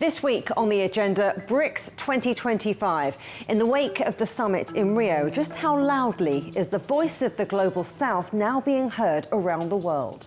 This week on the agenda, Brics 2025. In the wake of the summit in Rio, just how loudly is the voice of the Global South now being heard around the world?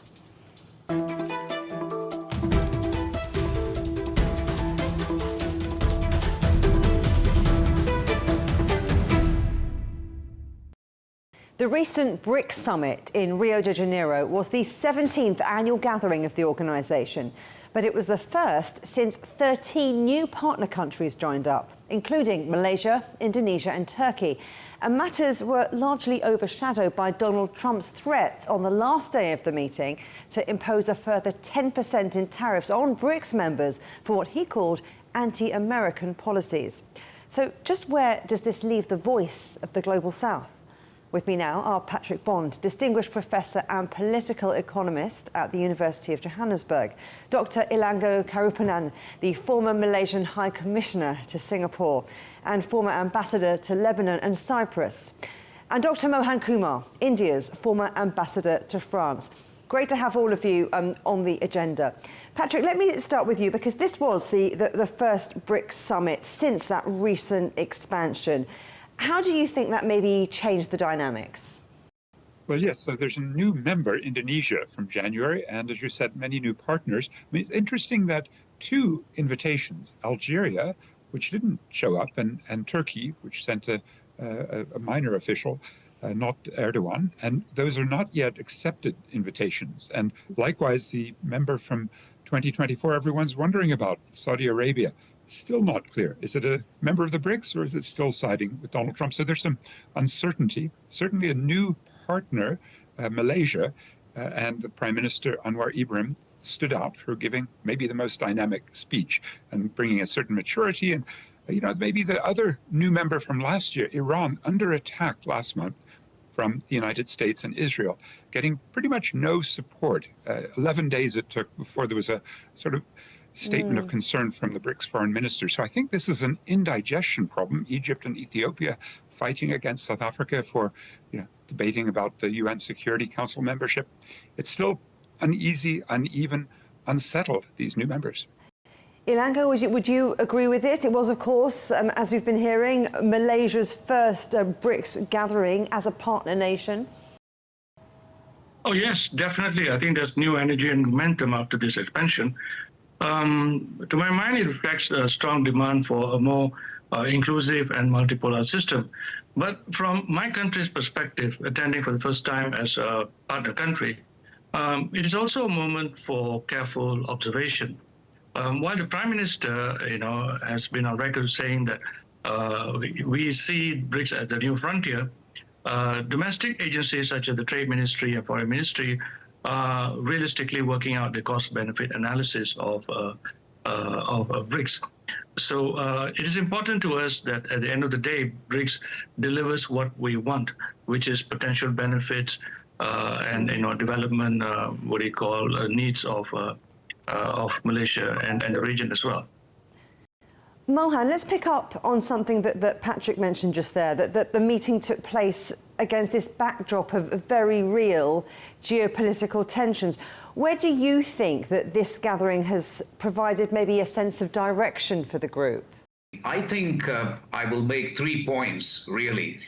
The recent Brics summit in Rio de Janeiro was the 17th annual gathering of the organisation, but it was the first since 13 new partner countries joined up, including Malaysia, Indonesia and Turkey. And matters were largely overshadowed by Donald Trump's threat on the last day of the meeting to impose a further 10% in tariffs on Brics members for what he called anti-American policies. So just where does this leave the voice of the Global South? With me now are Patrick Bond, Distinguished Professor and Political Economist at the University of Johannesburg, Dr Ilango Karuppannan, the former Malaysian High Commissioner to Singapore and former Ambassador to Lebanon and Cyprus, and Dr Mohan Kumar, India's former Ambassador to France. Great to have all of you on the agenda. Patrick, let me start with you, because this was the first Brics summit since that recent expansion. How do you think that maybe changed the dynamics? Well, yes, so there's a new member, Indonesia, from January, and as you said, many new partners. I mean, it's interesting that two invitations, Algeria, which didn't show up, and Turkey, which sent a minor official, not Erdogan, and those are not yet accepted invitations. And likewise, the member from 2024, everyone's wondering about, Saudi Arabia. Still not clear. Is it a member of the Brics or is it still siding with Donald Trump? So there's some uncertainty. Certainly a new partner, Malaysia, and the Prime Minister Anwar Ibrahim stood out for giving maybe the most dynamic speech and bringing a certain maturity. And, maybe the other new member from last year, Iran, under attack last month from the United States and Israel, getting pretty much no support. 11 days it took before there was a sort of statement of concern from the Brics foreign minister. So I think this is an indigestion problem. Egypt and Ethiopia fighting against South Africa for, debating about the UN Security Council membership. It's still uneasy, uneven, unsettled, these new members. Ilango, would you agree with it? It was, of course, as we've been hearing, Malaysia's first Brics gathering as a partner nation. Oh, yes, definitely. I think there's new energy and momentum after this expansion. To my mind, it reflects a strong demand for a more inclusive and multipolar system. But from my country's perspective, attending for the first time as a partner country, it is also a moment for careful observation. While the Prime Minister, has been on record saying that we see Brics as the new frontier, domestic agencies such as the Trade Ministry and Foreign Ministry realistically working out the cost-benefit analysis of Brics. So it is important to us that at the end of the day, Brics delivers what we want, which is potential benefits and development, needs of Malaysia and the region as well. Mohan, let's pick up on something that Patrick mentioned just there, that the meeting took place against this backdrop of very real geopolitical tensions. Where do you think that this gathering has provided maybe a sense of direction for the group? I think I will make 3 points, really.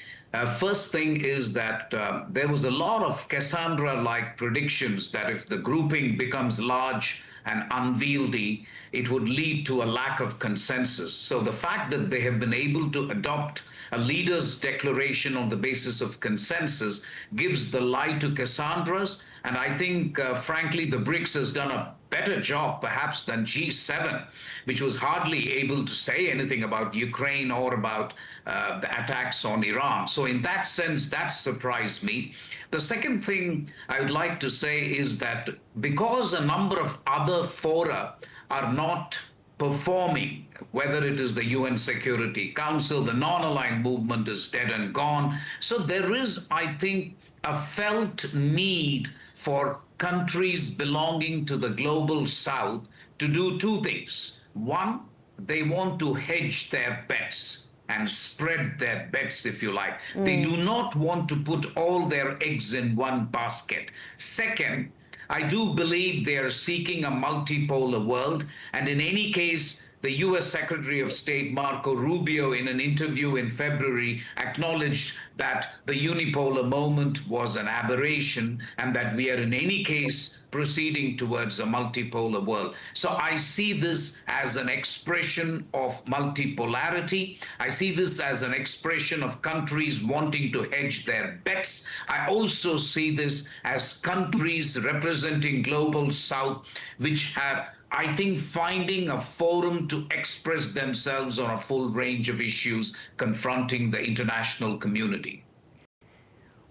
First thing is that there was a lot of Cassandra-like predictions that if the grouping becomes large and unwieldy, it would lead to a lack of consensus. So the fact that they have been able to adopt a leader's declaration on the basis of consensus gives the lie to Cassandras. And I think, frankly, the Brics has done a better job perhaps than G7, which was hardly able to say anything about Ukraine or about the attacks on Iran. So in that sense, that surprised me. The second thing I would like to say is that because a number of other fora are not performing, whether it is the UN Security Council, the non-aligned movement is dead and gone. So there is, I think, a felt need for countries belonging to the global south to do two things. One, they want to hedge their bets and spread their bets, if you like. They do not want to put all their eggs in one basket. Second, I do believe they are seeking a multipolar world, and in any case, the US Secretary of State Marco Rubio, in an interview in February, acknowledged that the unipolar moment was an aberration and that we are in any case proceeding towards a multipolar world. So I see this as an expression of multipolarity. I see this as an expression of countries wanting to hedge their bets. I also see this as countries representing global South, which have, I think, finding a forum to express themselves on a full range of issues confronting the international community.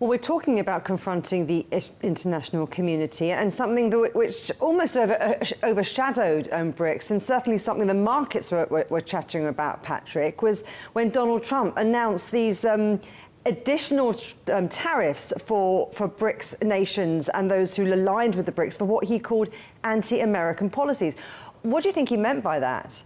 Well, we're talking about confronting the international community, and something which almost overshadowed Brics, and certainly something the markets were chattering about, Patrick, was when Donald Trump announced these additional tariffs for Brics nations and those who aligned with the Brics for what he called anti-American policies. What do you think he meant by that?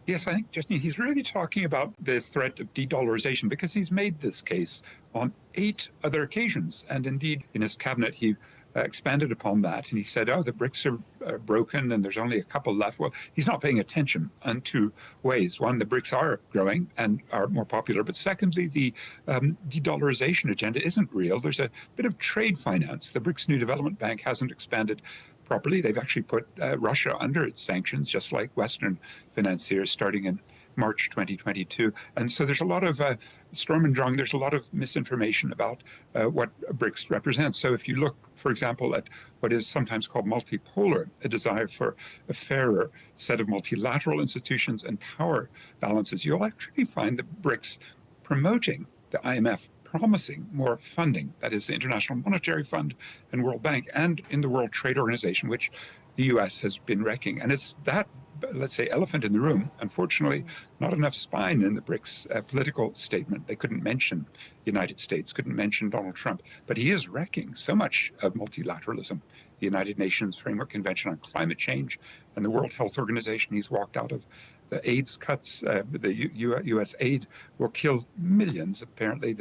Yes, I think, Justine, he's really talking about the threat of de-dollarization, because he's made this case on 8 other occasions. And indeed, in his cabinet, he expanded upon that. And he said, oh, the Brics are broken and there's only a couple left. Well, he's not paying attention in 2 ways. One, the Brics are growing and are more popular. But secondly, the de-dollarization agenda isn't real. There's a bit of trade finance. The Brics New Development Bank hasn't expanded properly. They've actually put Russia under its sanctions, just like Western financiers, starting in March 2022. And so there's a lot of storm and drang. There's a lot of misinformation about what Brics represents. So if you look, for example, at what is sometimes called multipolar, a desire for a fairer set of multilateral institutions and power balances, you'll actually find the Brics promoting the IMF, promising more funding, that is the International Monetary Fund and World Bank, and in the World Trade Organization, which the US has been wrecking. And it's that, let's say, elephant in the room. Unfortunately, not enough spine in the Brics political statement. They couldn't mention the United States, couldn't mention Donald Trump, but he is wrecking so much of multilateralism. The United Nations Framework Convention on Climate Change and the World Health Organization. He's walked out of the AIDS cuts. The U.S. aid will kill millions, apparently,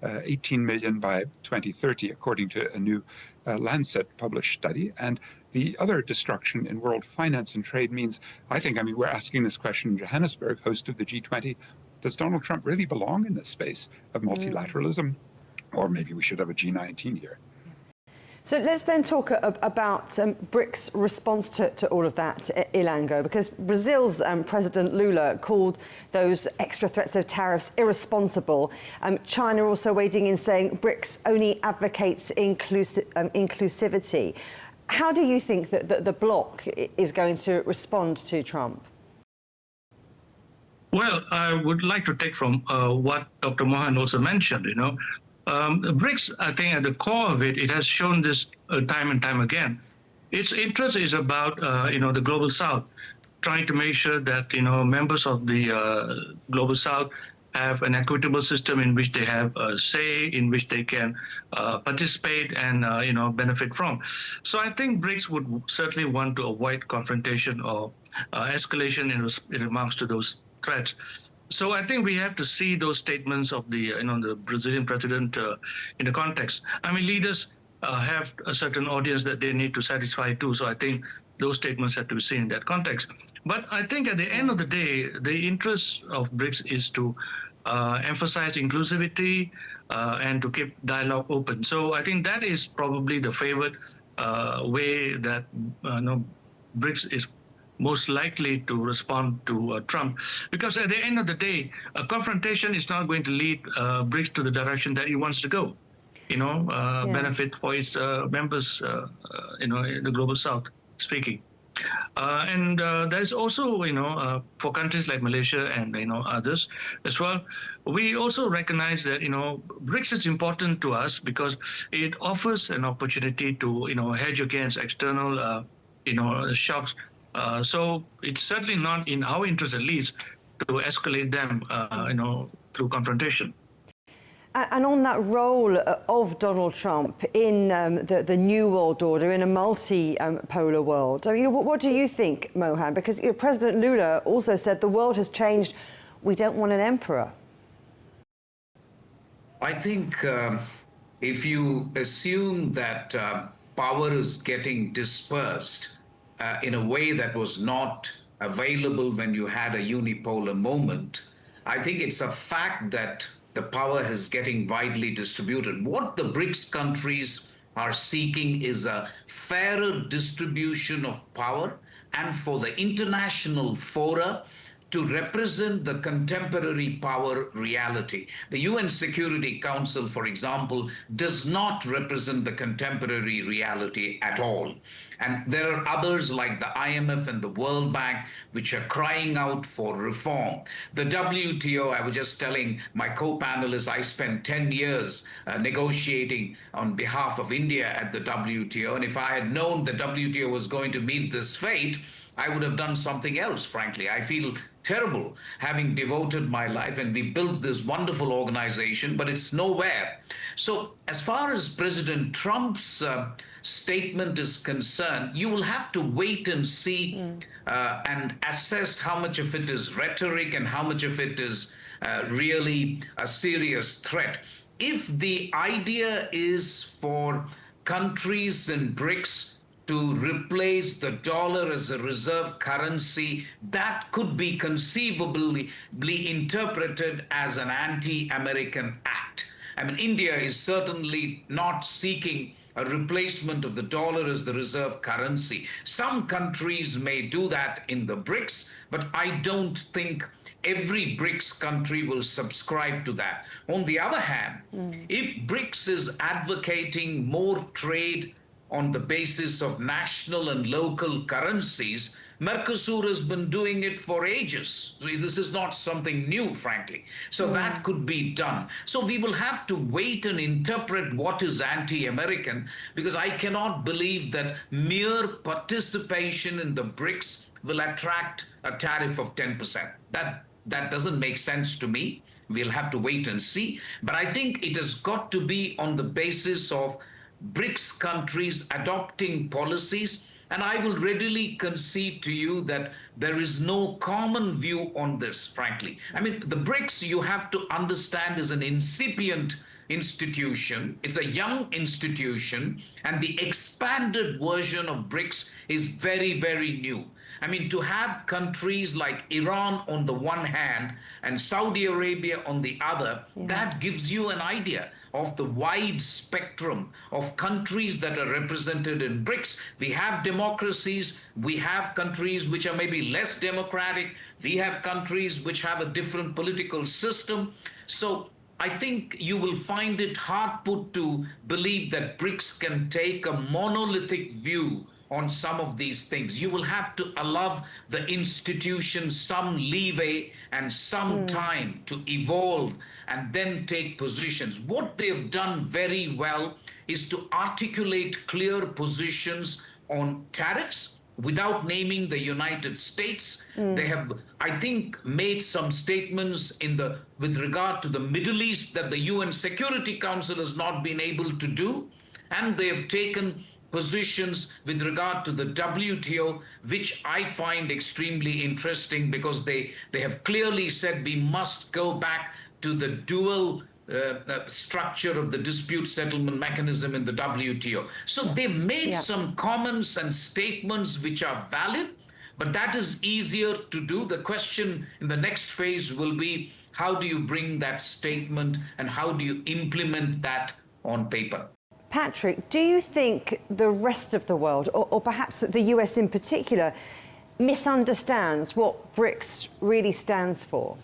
18 million by 2030, according to a new Lancet published study. And the other destruction in world finance and trade means, I mean, we're asking this question in Johannesburg, host of the G20, does Donald Trump really belong in this space of multilateralism? Or maybe we should have a G19 here. So let's then talk about Brics' response to all of that, Ilango, because Brazil's President Lula called those extra threats of tariffs irresponsible. China also wading in, saying Brics only advocates inclusivity. How do you think that the bloc is going to respond to Trump? Well, I would like to take from what Dr. Mohan also mentioned, Brics, I think at the core of it, it has shown this time and time again. Its interest is about, the global South, trying to make sure that, members of the global South have an equitable system in which they have a say, in which they can participate and, benefit from. So I think Brics would certainly want to avoid confrontation or escalation in remarks to those threats. So I think we have to see those statements of the, the Brazilian president in the context. I mean, leaders have a certain audience that they need to satisfy too. So I think those statements have to be seen in that context. But I think at the end of the day, the interest of Brics is to emphasize inclusivity and to keep dialogue open. So I think that is probably the favored way that Brics is most likely to respond to Trump, because at the end of the day, a confrontation is not going to lead Brics to the direction that he wants to go. Benefit for its members, in the global South speaking. And there's also, for countries like Malaysia and, others as well, we also recognize that, Brics is important to us because it offers an opportunity to, hedge against external, shocks. So it's certainly not in our interest, at least, to escalate them, through confrontation. And on that role of Donald Trump in the new world order, in a multi-polar world, I mean, what do you think, Mohan? Because President Lula also said the world has changed. We don't want an emperor. I think if you assume that power is getting dispersed in a way that was not available when you had a unipolar moment. I think it's a fact that the power is getting widely distributed. What the BRICS countries are seeking is a fairer distribution of power, and for the international fora to represent the contemporary power reality. The UN Security Council, for example, does not represent the contemporary reality at all. And there are others like the IMF and the World Bank, which are crying out for reform. The WTO, I was just telling my co-panelists, I spent 10 years negotiating on behalf of India at the WTO. And if I had known the WTO was going to meet this fate, I would have done something else, frankly. I feel terrible having devoted my life, and we built this wonderful organization, but it's nowhere. So as far as President Trump's statement is concerned, you will have to wait and see and assess how much of it is rhetoric and how much of it is really a serious threat. If the idea is for countries in BRICS to replace the dollar as a reserve currency, that could be conceivably interpreted as an anti-American act. I mean, India is certainly not seeking a replacement of the dollar as the reserve currency. Some countries may do that in the BRICS, but I don't think every BRICS country will subscribe to that. On the other hand, if BRICS is advocating more trade on the basis of national and local currencies, Mercosur has been doing it for ages. So this is not something new, frankly. So that could be done. So we will have to wait and interpret what is anti-American, because I cannot believe that mere participation in the BRICS will attract a tariff of 10%. That doesn't make sense to me. We'll have to wait and see. But I think it has got to be on the basis of BRICS countries adopting policies, and I will readily concede to you that there is no common view on this, frankly. I mean, the BRICS, you have to understand, is an incipient institution. It's a young institution, and the expanded version of BRICS is very, very new. I mean, to have countries like Iran on the one hand and Saudi Arabia on the other, that gives you an idea of the wide spectrum of countries that are represented in BRICS. We have democracies, we have countries which are maybe less democratic, we have countries which have a different political system. So I think you will find it hard put to believe that BRICS can take a monolithic view on some of these things. You will have to allow the institution some leeway and some time to evolve and then take positions. What they've done very well is to articulate clear positions on tariffs without naming the United States. They have, I think, made some statements with regard to the Middle East that the UN Security Council has not been able to do, and they have taken positions with regard to the WTO, which I find extremely interesting, because they have clearly said we must go back to the dual structure of the dispute settlement mechanism in the WTO. So they've made some comments and statements which are valid, but that is easier to do. The question in the next phase will be, how do you bring that statement and how do you implement that on paper? Patrick, do you think the rest of the world, or perhaps the US in particular, misunderstands what BRICS really stands for?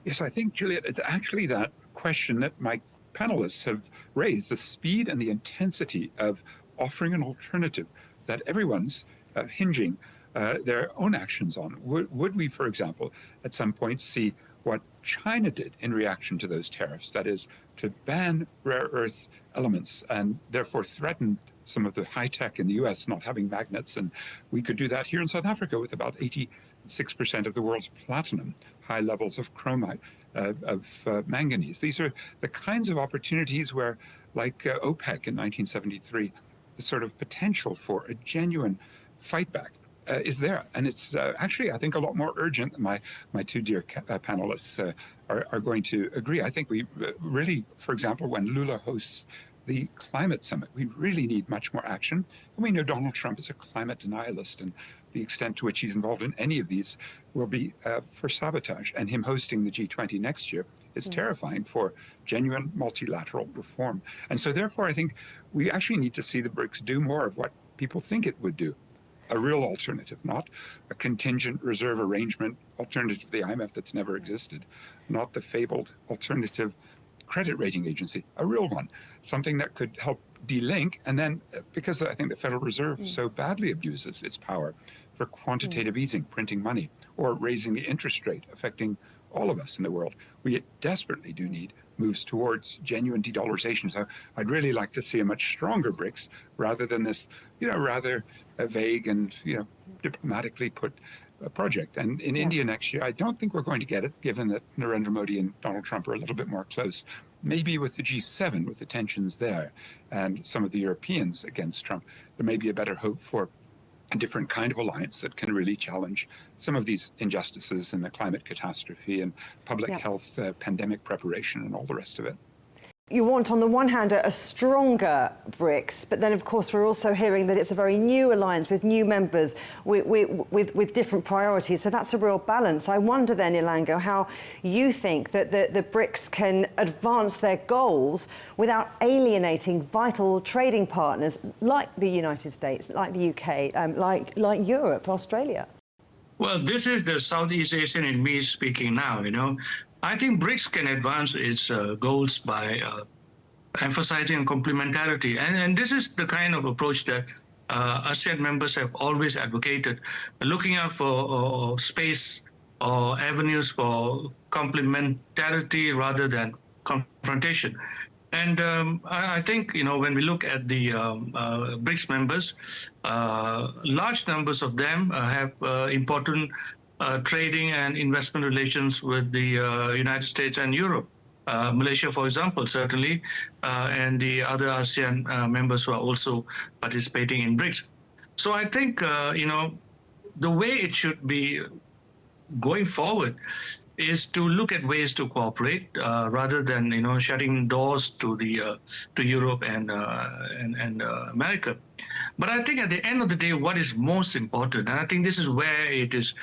Yes, I think, Juliet, it's actually that question that my panelists have raised, the speed and the intensity of offering an alternative that everyone's hinging their own actions on. Would we, for example, at some point see what China did in reaction to those tariffs, that is, to ban rare earth elements and therefore threaten some of the high tech in the US not having magnets? And we could do that here in South Africa with about 86% of the world's platinum, high levels of chromite, of manganese. These are the kinds of opportunities where, like OPEC in 1973, the sort of potential for a genuine fight back is there. And it's actually, I think, a lot more urgent than my two dear panelists are going to agree. I think we really, for example, when Lula hosts the climate summit, we really need much more action. And we know Donald Trump is a climate denialist and the extent to which he's involved in any of these will be for sabotage. And him hosting the G20 next year is terrifying for genuine multilateral reform. And so therefore, I think we actually need to see the BRICS do more of what people think it would do. A real alternative, not a contingent reserve arrangement alternative to the IMF that's never existed, not the fabled alternative credit rating agency, a real one, something that could help delink. And then, because I think the Federal Reserve so badly abuses its power for quantitative easing, printing money, or raising the interest rate, affecting all of us in the world, we desperately do need moves towards genuine de-dollarization. So I'd really like to see a much stronger BRICS rather than this, rather vague and, diplomatically put project. And in India next year, I don't think we're going to get it, given that Narendra Modi and Donald Trump are a little bit more close. Maybe with the G7, with the tensions there, and some of the Europeans against Trump, there may be a better hope for a different kind of alliance that can really challenge some of these injustices and the climate catastrophe and public health, pandemic preparation, and all the rest of it. You want, on the one hand, a stronger BRICS, but then, of course, we're also hearing that it's a very new alliance with new members with different priorities. So that's a real balance. I wonder then, Ilango, how you think that the BRICS can advance their goals without alienating vital trading partners like the United States, like the UK, like Europe, Australia. Well, this is the Southeast Asian in me speaking now, I think BRICS can advance its goals by emphasizing complementarity. And this is the kind of approach that ASEAN members have always advocated, looking out for space or avenues for complementarity rather than confrontation. And I think, when we look at the BRICS members, large numbers of them have important trading and investment relations with the United States and Europe. Malaysia, for example, certainly, and the other ASEAN members who are also participating in BRICS. So I think, the way it should be going forward is to look at ways to cooperate rather than, shutting doors to Europe and America. But I think at the end of the day, what is most important, and I think this is where it is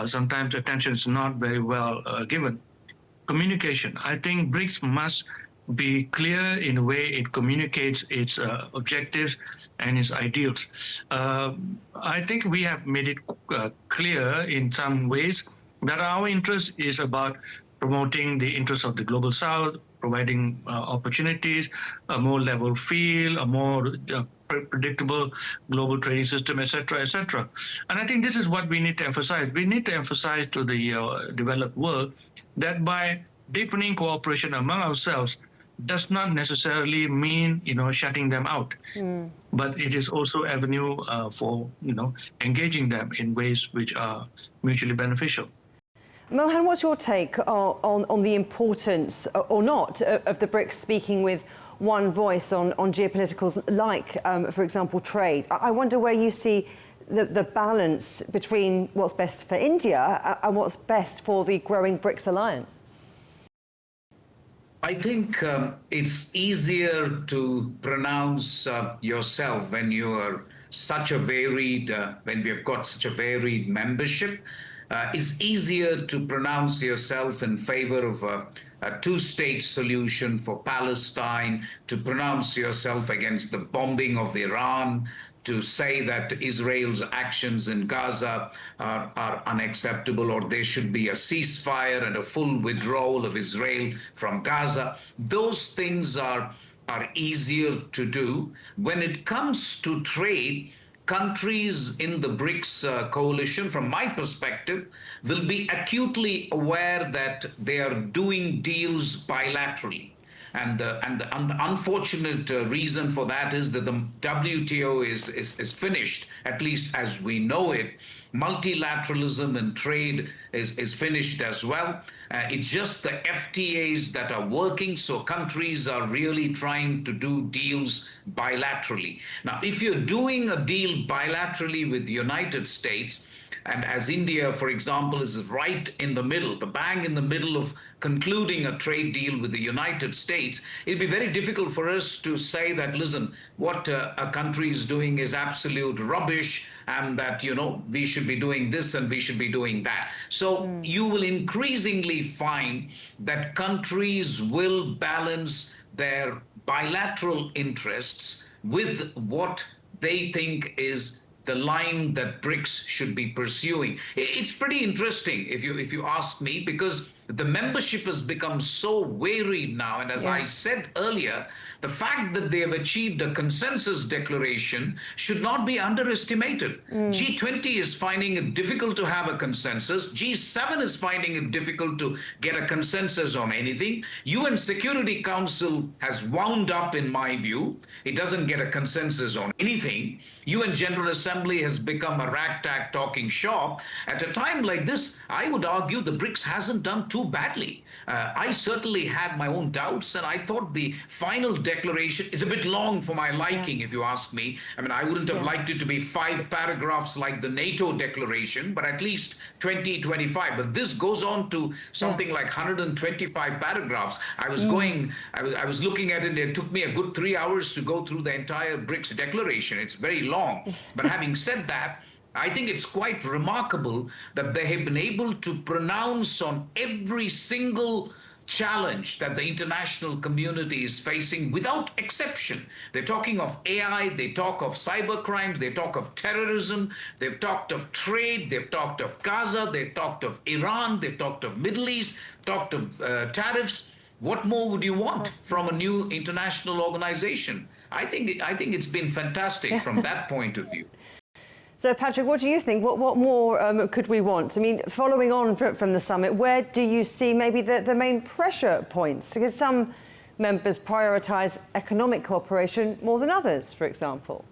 sometimes attention is not very well given, communication. I think BRICS must be clear in the way it communicates its objectives and its ideals. I think we have made it clear in some ways that our interest is about promoting the interests of the Global South, providing opportunities, a more level field, a more predictable global trading system, et cetera, et cetera. And I think this is what we need to emphasize. We need to emphasize to the developed world that by deepening cooperation among ourselves does not necessarily mean, shutting them out. But it is also avenue for, engaging them in ways which are mutually beneficial. Mohan, what's your take on the importance, or not, of the BRICS speaking with one voice on geopoliticals like, for example, trade? I wonder where you see the balance between what's best for India and what's best for the growing BRICS alliance. I think it's easier to pronounce yourself when you are such a varied, when we have got such a varied membership. It's easier to pronounce yourself in favor of a two-state solution for Palestine, to pronounce yourself against the bombing of Iran, to say that Israel's actions in Gaza are unacceptable, or there should be a ceasefire and a full withdrawal of Israel from Gaza. Those things are easier to do. When it comes to trade, countries in the BRICS coalition, from my perspective, will be acutely aware that they are doing deals bilaterally. And the unfortunate reason for that is that the WTO is finished, at least as we know it. Multilateralism in trade is finished as well. It's just the FTAs that are working, so countries are really trying to do deals bilaterally. Now, if you're doing a deal bilaterally with the United States, and as India, for example, is right in the middle, the bang in the middle of concluding a trade deal with the United States, it'd be very difficult for us to say that, listen, what a country is doing is absolute rubbish, and that, we should be doing this and we should be doing that. So you will increasingly find that countries will balance their bilateral interests with what they think is the line that BRICS should be pursuing. It's pretty interesting, if you ask me, because the membership has become so varied now. And as I said earlier, the fact that they have achieved a consensus declaration should not be underestimated. G20 is finding it difficult to have a consensus. G7 is finding it difficult to get a consensus on anything. UN Security Council has wound up, in my view. It doesn't get a consensus on anything. UN General Assembly has become a ragtag talking shop. At a time like this, I would argue the BRICS hasn't done too badly. I certainly had my own doubts, and I thought the final declaration is a bit long for my liking, if you ask me. I mean, I wouldn't have liked it to be 5 paragraphs like the NATO declaration, but at least 20, 25. But this goes on to something like 125 paragraphs. I was looking at it. It took me a good 3 hours to go through the entire BRICS declaration. It's very long. But having said that, I think it's quite remarkable that they have been able to pronounce on every single challenge that the international community is facing without exception. They're talking of AI, they talk of cyber crimes, they talk of terrorism, they've talked of trade, they've talked of Gaza, they've talked of Iran, they've talked of Middle East, talked of tariffs. What more would you want from a new international organization? I think it's been fantastic from that point of view. So, Patrick, what do you think? What more could we want? I mean, following on from the summit, where do you see maybe the main pressure points? Because some members prioritise economic cooperation more than others, for example.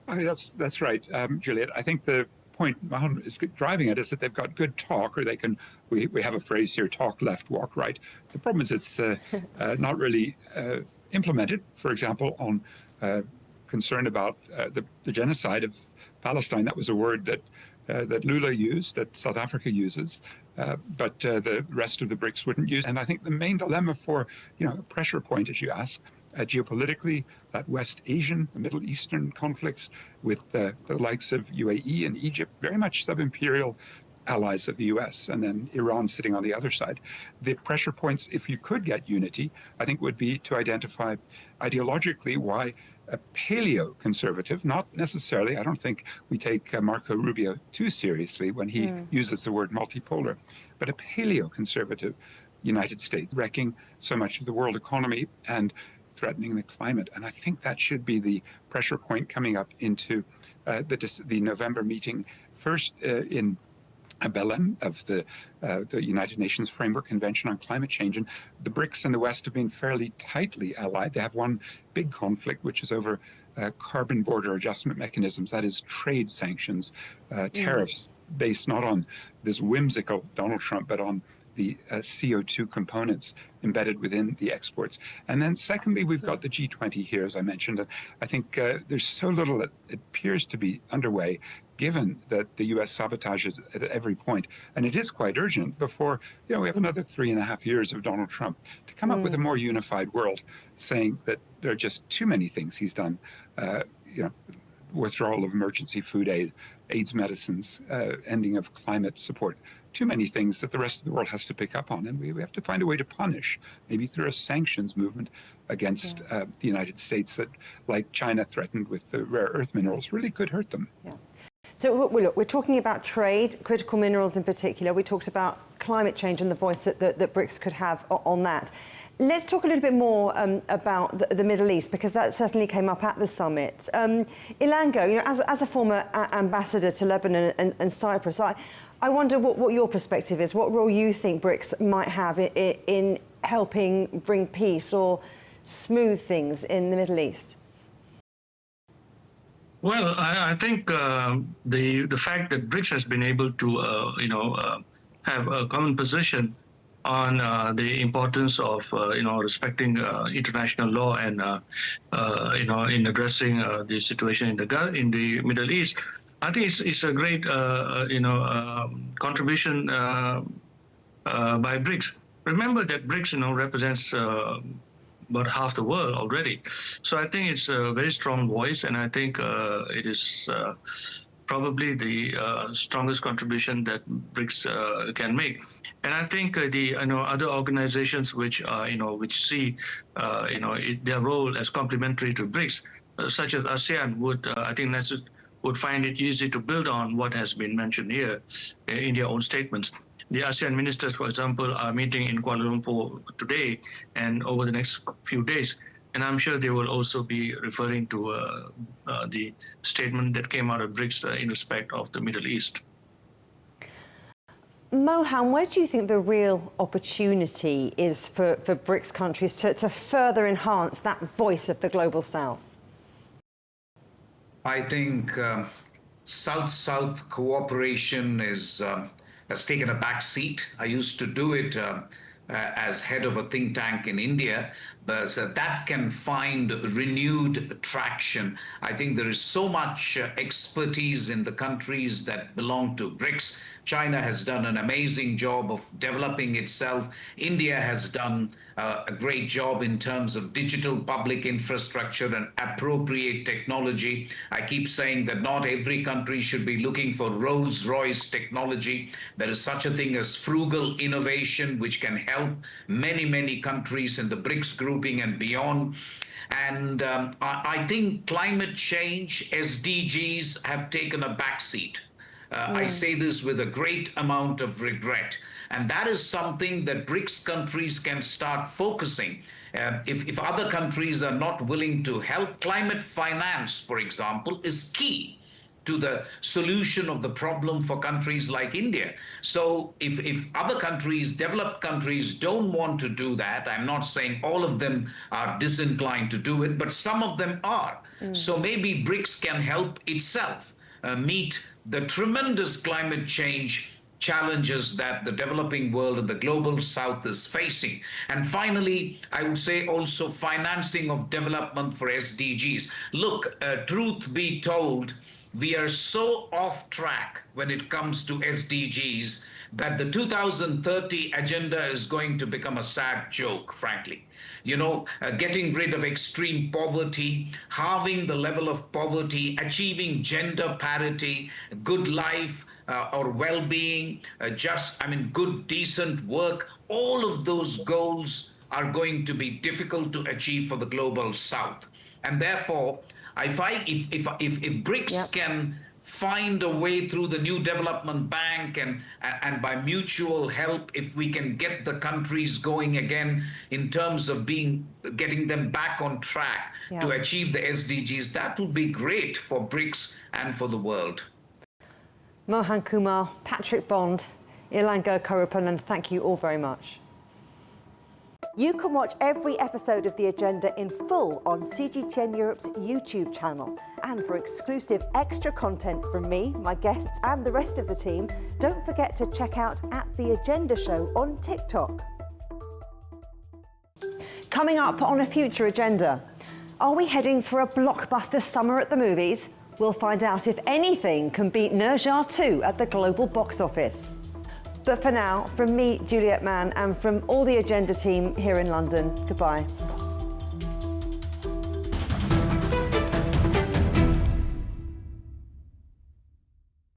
I mean, that's right, Juliet. I think the point Mohan is driving at is that they've got good talk, or they can, we have a phrase here, talk left, walk right. The problem is it's not really implemented, for example, on concern about the genocide of Palestine. That was a word that Lula used, that South Africa uses, but the rest of the BRICS wouldn't use. And I think the main dilemma for, a pressure point, as you ask, geopolitically, that West Asian, the Middle Eastern conflicts with the likes of UAE and Egypt, very much sub-imperial allies of the US, and then Iran sitting on the other side. The pressure points, if you could get unity, I think would be to identify ideologically why a paleo-conservative, not necessarily, I don't think we take Marco Rubio too seriously when he uses the word multipolar, but a paleo-conservative United States wrecking so much of the world economy and threatening the climate. And I think that should be the pressure point coming up into the November meeting, first in Belém of the United Nations Framework Convention on Climate Change. And the BRICS and the West have been fairly tightly allied. They have one big conflict, which is over carbon border adjustment mechanisms, that is trade sanctions, tariffs based not on this whimsical Donald Trump, but on the CO2 components embedded within the exports. And then secondly, we've got the G20 here, as I mentioned. And I think there's so little that it appears to be underway, given that the U.S. sabotages at every point. And it is quite urgent before, we have another 3.5 years of Donald Trump to come up with a more unified world, saying that there are just too many things he's done, withdrawal of emergency food aid, AIDS medicines, ending of climate support, too many things that the rest of the world has to pick up on. And we have to find a way to punish, maybe through a sanctions movement against the United States that, like China threatened with the rare earth minerals, really could hurt them. Yeah. So look, we're talking about trade, critical minerals in particular. We talked about climate change and the voice that BRICS could have on that. Let's talk a little bit more about the Middle East, because that certainly came up at the summit. Ilango, as a former ambassador to Lebanon and Cyprus, I wonder what your perspective is, what role you think BRICS might have in helping bring peace or smooth things in the Middle East. Well, I think the fact that BRICS has been able to, have a common position on the importance of, respecting international law and, in addressing the situation in the Middle East, I think it's a great, contribution by Brics. Remember that Brics, represents about half the world already. So I think it's a very strong voice, and I think it is probably the strongest contribution that Brics can make. And I think the other organizations which which see their role as complementary to Brics, such as ASEAN, would find it easy to build on what has been mentioned here in their own statements. The ASEAN ministers, for example, are meeting in Kuala Lumpur today and over the next few days. And I'm sure they will also be referring to the statement that came out of Brics in respect of the Middle East. Mohan, where do you think the real opportunity is for Brics countries to further enhance that voice of the Global South? I think South-South cooperation has taken a back seat. I used to do it as head of a think tank in India, but that can find renewed traction. I think there is so much expertise in the countries that belong to Brics. China has done an amazing job of developing itself. India has done a great job in terms of digital public infrastructure and appropriate technology. I keep saying that not every country should be looking for Rolls-Royce technology. There is such a thing as frugal innovation, which can help many, many countries in the Brics grouping and beyond. And I think climate change, SDGs, have taken a backseat. I say this with a great amount of regret. And that is something that Brics countries can start focusing. If other countries are not willing to help, climate finance, for example, is key to the solution of the problem for countries like India. So if other countries, developed countries, don't want to do that, I'm not saying all of them are disinclined to do it, but some of them are. So maybe Brics can help itself meet the tremendous climate change challenges that the developing world and the global south is facing. And finally, I would say also financing of development for SDGs. Look, truth be told, we are so off track when it comes to SDGs that the 2030 agenda is going to become a sad joke, frankly. Getting rid of extreme poverty, halving the level of poverty, achieving gender parity, good life, or well-being, good, decent work, all of those goals are going to be difficult to achieve for the global south. And therefore, if Brics can find a way through the new development bank and by mutual help, if we can get the countries going again in terms of getting them back on track to achieve the SDGs, that would be great for Brics and for the world. Mohan Kumar, Patrick Bond, Ilango, Karuppannan, thank you all very much. You can watch every episode of The Agenda in full on CGTN Europe's YouTube channel. And for exclusive extra content from me, my guests and the rest of the team, don't forget to check out The Agenda Show on TikTok. Coming up on a future agenda, are we heading for a blockbuster summer at the movies? We'll find out if anything can beat Ne Zha 2 at the global box office. But for now, from me, Juliet Mann, and from all the Agenda team here in London, goodbye.